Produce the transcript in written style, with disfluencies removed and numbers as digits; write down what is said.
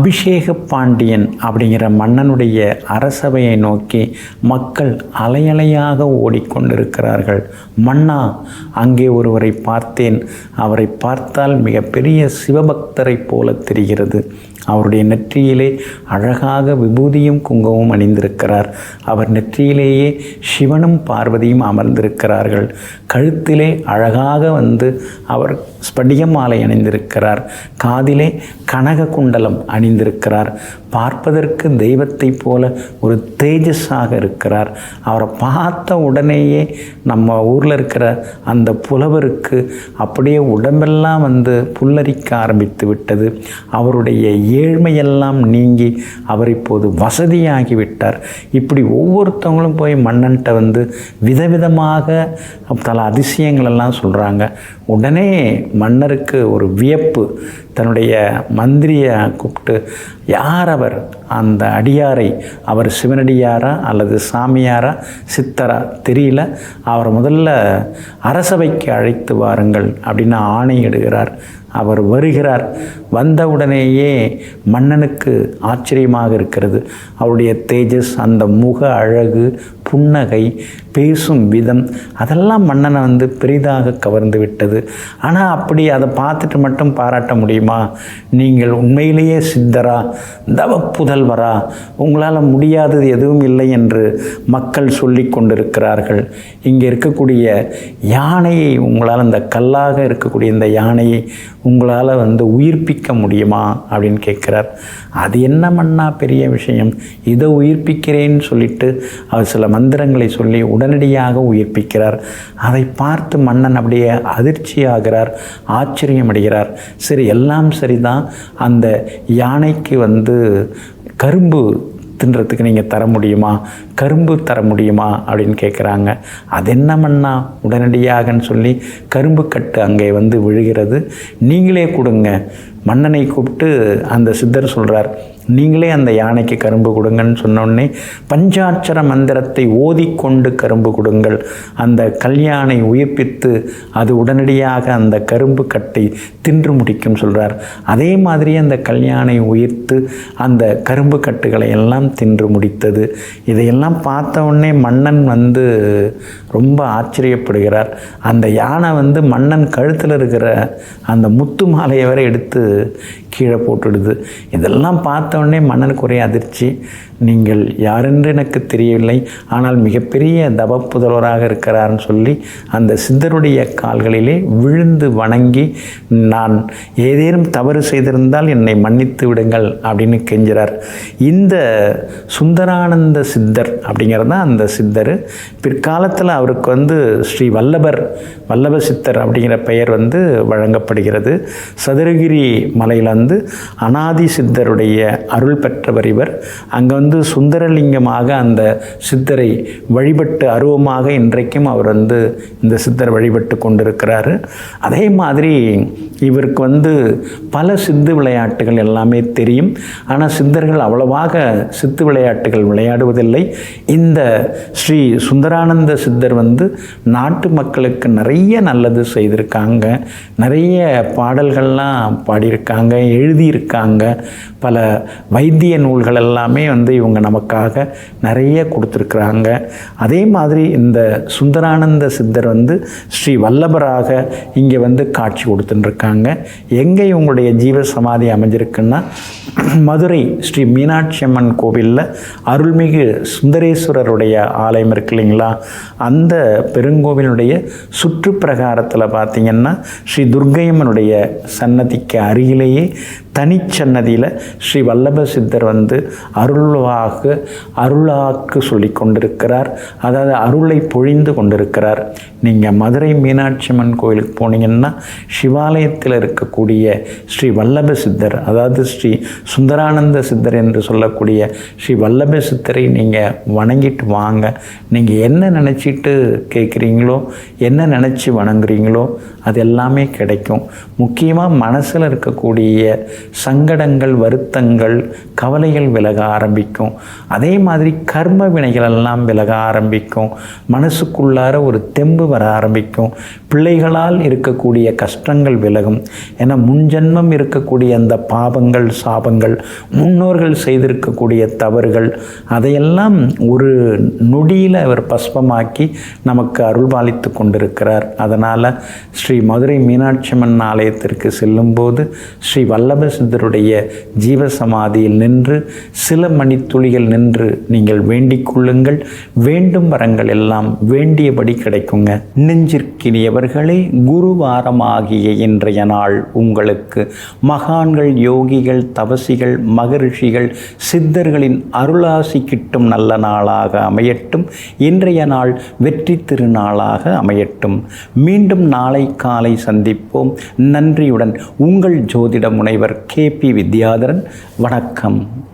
அபிஷேக பாண்டியன் அப்படிங்கிற மன்னனுடைய அரசவையை நோக்கி மக்கள் அலையலையாக ஓடிக்கொண்டிருக்கிறார்கள். மன்னா, அங்கே ஒருவரை பார்த்தேன். அவரை பார்த்தால் மிகப்பெரிய சிவபக்தரை போல தெரிகிறது. அவருடைய நெற்றியிலே அழகாக விபூதியும் குங்குமமும் அணிந்திருக்கிறார். அவர் நெற்றியிலேயே சிவனும் பார்வதியும் அமர்ந்திருக்கிறார்கள். கழுத்திலே அழகாக அவர் ஸ்படிக மாலை அணிந்திருக்கிறார். காதிலே கனக குண்டலம் அணிந்திருக்கிறார். பார்ப்பதற்கு தெய்வத்தை போல ஒரு தேஜஸாக இருக்கிறார். அவரை பார்த்த உடனேயே நம்ம ஊரில் இருக்கிற அந்த புலவருக்கு அப்படியே உடம்பெல்லாம் புல்லரிக்க ஆரம்பித்து விட்டது. அவருடைய ஏழ்மையெல்லாம் நீங்கி அவர் இப்போது வசதியாகிவிட்டார். இப்படி ஒவ்வொருத்தவங்களும் போய் மன்னன்ட்ட விதவிதமாக பல அதிசயங்களெல்லாம் சொல்கிறாங்க. உடனே மன்னருக்கு ஒரு வியப்பு. தன்னுடைய மந்திரியை கூப்பிட்டு, யார் அவர்? அந்த அடியாரை, அவர் சிவனடியாரா அல்லது சாமியாரா சித்தரா தெரியல, அவரை முதல்ல அரசவைக்கு அழைத்து வாருங்கள் அப்படின்னு ஆணையிடுகிறார். அவர் வருகிறார். வந்தவுடனேயே மன்னனுக்கு ஆச்சரியமாக இருக்கிறது. அவருடைய தேஜஸ், அந்த முக அழகு, புன்னகை, பேசும் விதம், அதெல்லாம் மன்னனை பெரிதாக கவர்ந்து விட்டது. ஆனால் அப்படி அதை பார்த்துட்டு மட்டும் பாராட்ட முடியுமா? நீங்கள் உண்மையிலேயே சித்தரா, தவ புதல்வரா, உங்களால் முடியாதது எதுவும் இல்லை என்று மக்கள் சொல்லி கொண்டிருக்கிறார்கள். இங்கே இருக்கக்கூடிய யானையை உங்களால், இந்த கல்லாக இருக்கக்கூடிய இந்த யானையை உங்களால் உயிர்ப்பிக்க முடியுமா அப்படின்னு கேட்குறார். அது என்ன மன்னா பெரிய விஷயம், இதை உயிர்ப்பிக்கிறேன்னு சொல்லிட்டு அவர் சில மந்திரங்களை சொல்லி உடனடியாக உயிர்ப்பிக்கிறார். அதை பார்த்து மன்னன் அப்படியே அதிர்ச்சியாகிறார், ஆச்சரியமடைகிறார். சரி, எல்லாம் சரிதான். அந்த யானைக்கு கரும்பு தின்றதுக்கு நீங்கள் தர முடியுமா, கரும்பு தர முடியுமா அப்படின்னு கேட்குறாங்க. அது என்ன மன்னா உடனடியாகன்னு சொல்லி கரும்பு கட்டு அங்கே விழுகிறது. நீங்களே கொடுங்க. மன்னனை கூப்பிட்டு அந்த சித்தர் சொல்கிறார், நீங்களே அந்த யானைக்கு கரும்பு கொடுங்கன்னு சொன்னோடனே பஞ்சாட்சர மந்திரத்தை ஓதிக்கொண்டு கரும்பு கொடுங்கள். அந்த கல்யாணை உயிர்ப்பித்து அது உடனடியாக அந்த கரும்பு கட்டை தின்று முடிக்கும் சொல்கிறார். அதே மாதிரி அந்த கல்யாணை உயிர்த்து அந்த கரும்பு கட்டுகளை எல்லாம் தின்று முடித்தது. இதையெல்லாம் பார்த்த உடனே மன்னன் ரொம்ப ஆச்சரியப்படுகிறார். அந்த யானை மன்னன் கழுத்தில் இருக்கிற அந்த முத்து மாலையை வரை எடுத்து கீழே போட்டுடுது. இதெல்லாம் பார்த்த உடனே மன்னனுக்கு ஒரே அதிர்ச்சி. நீங்கள் யாரென்று எனக்கு தெரியவில்லை, ஆனால் மிகப்பெரிய தவ புதல்வராக இருக்கிறார்னு சொல்லி அந்த சித்தருடைய கால்களிலே விழுந்து வணங்கி, நான் ஏதேனும் தவறு செய்திருந்தால் என்னை மன்னித்து விடுங்கள் அப்படின்னு கெஞ்சுறார். இந்த சுந்தரானந்த சித்தர் அப்படிங்கிறது தான் அந்த சித்தர். பிற்காலத்தில் அவருக்கு ஸ்ரீ வல்லப சித்தர் அப்படிங்கிற பெயர் வழங்கப்படுகிறது. சதுரகிரி மலையில் அனாதி சித்தருடைய அருள் பெற்றவர் இவர். அங்கே சுந்தரலிங்கமாக அந்த சித்தரை வழிபட்டு அருவமாக இன்றைக்கும் அவர் இந்த சித்தர் வழிபட்டு கொண்டிருக்கிறாரு. அதே மாதிரி இவருக்கு பல சித்து விளையாட்டுகள் எல்லாமே தெரியும். ஆனால் சித்தர்கள் அவ்வளவாக சித்து விளையாட்டுகள் விளையாடுவதில்லை. இந்த ஸ்ரீ சுந்தரானந்த சித்தர் நாட்டு மக்களுக்கு நிறைய நல்லது செய்திருக்காங்க. நிறைய பாடல்கள்லாம் பாடியிருக்காங்க, எழுதியிருக்காங்க. பல வைத்திய நூல்கள் எல்லாமே இவங்க நமக்காக நிறைய கொடுத்துருக்குறாங்க. அதே மாதிரி இந்த சுந்தரானந்த சித்தர் ஸ்ரீ வல்லபராக இங்கே காட்சி கொடுத்துட்டுருக்காங்க. எங்கே இவங்களுடைய ஜீவ சமாதி அமைஞ்சிருக்குன்னா, மதுரை ஸ்ரீ மீனாட்சி அம்மன் கோவிலில் அருள்மிகு சுந்தரேஸ்வரருடைய ஆலயம் இருக்கு இல்லைங்களா, அந்த பெருங்கோவிலுடைய சுற்றுப்பிரகாரத்தில் பார்த்திங்கன்னா ஸ்ரீ துர்க்கையம்மனுடைய சன்னதிக்கு அருகிலேயே தனிச்சன்னதியில் ஸ்ரீ வல்லப சித்தர் அருளாக்கு சொல்லி கொண்டிருக்கிறார். அதாவது அருளை பொழிந்து கொண்டிருக்கிறார். நீங்கள் மதுரை மீனாட்சி அம்மன் கோயிலுக்கு போனீங்கன்னா சிவாலயத்தில் இருக்கக்கூடிய ஸ்ரீ வல்லப சித்தர், அதாவது ஸ்ரீ சுந்தரானந்த சித்தர் என்று சொல்லக்கூடிய ஸ்ரீ வல்லப சித்தரை நீங்கள் வணங்கிட்டு வாங்க. நீங்கள் என்ன நினச்சிட்டு கேட்குறீங்களோ, என்ன நினச்சி வணங்குறீங்களோ அது எல்லாமே கிடைக்கும். முக்கியமாக மனசில் இருக்கக்கூடிய சங்கடங்கள், வருத்தங்கள், கவலைகள் விலக ஆரம்பிக்கும். அதே மாதிரி கர்ம வினைகள் எல்லாம் விலக ஆரம்பிக்கும். மனசுக்குள்ளார ஒரு தெம்பு வர ஆரம்பிக்கும். பிள்ளைகளால் இருக்கக்கூடிய கஷ்டங்கள் விலகும். ஏன்னா முன்ஜென்மம் இருக்கக்கூடிய அந்த பாவங்கள், சாபங்கள், முன்னோர்கள் செய்திருக்கக்கூடிய தவறுகள், அதையெல்லாம் ஒரு நொடியில் அவர் பஸ்பமாக்கி நமக்கு அருள்பாலித்து கொண்டிருக்கிறார். அதனால் ஸ்ரீ மதுரை மீனாட்சி அம்மன் ஆலயத்திற்கு செல்லும்போது ஸ்ரீ வல்லப சித்தருடைய ஜீவசமாதியில் நின்று சில மணித்துளிகள் நின்று நீங்கள் வேண்டிக் கொள்ளுங்கள். வேண்டும் வரங்கள் எல்லாம் வேண்டியபடி கிடைக்குங்க. நெஞ்சிற்கினியவர்களே, குருவாரமாகிய இன்றைய நாள் உங்களுக்கு மகான்கள், யோகிகள், தவசிகள், மகரிஷிகள், சித்தர்களின் அருளாசி கிட்டும் நல்ல நாளாக அமையட்டும். இன்றைய நாள் வெற்றி திருநாளாக அமையட்டும். மீண்டும் நாளை காலை சந்திப்போம். நன்றியுடன் உங்கள் ஜோதிட முனைவர் KP வித்யாதரன். வணக்கம்.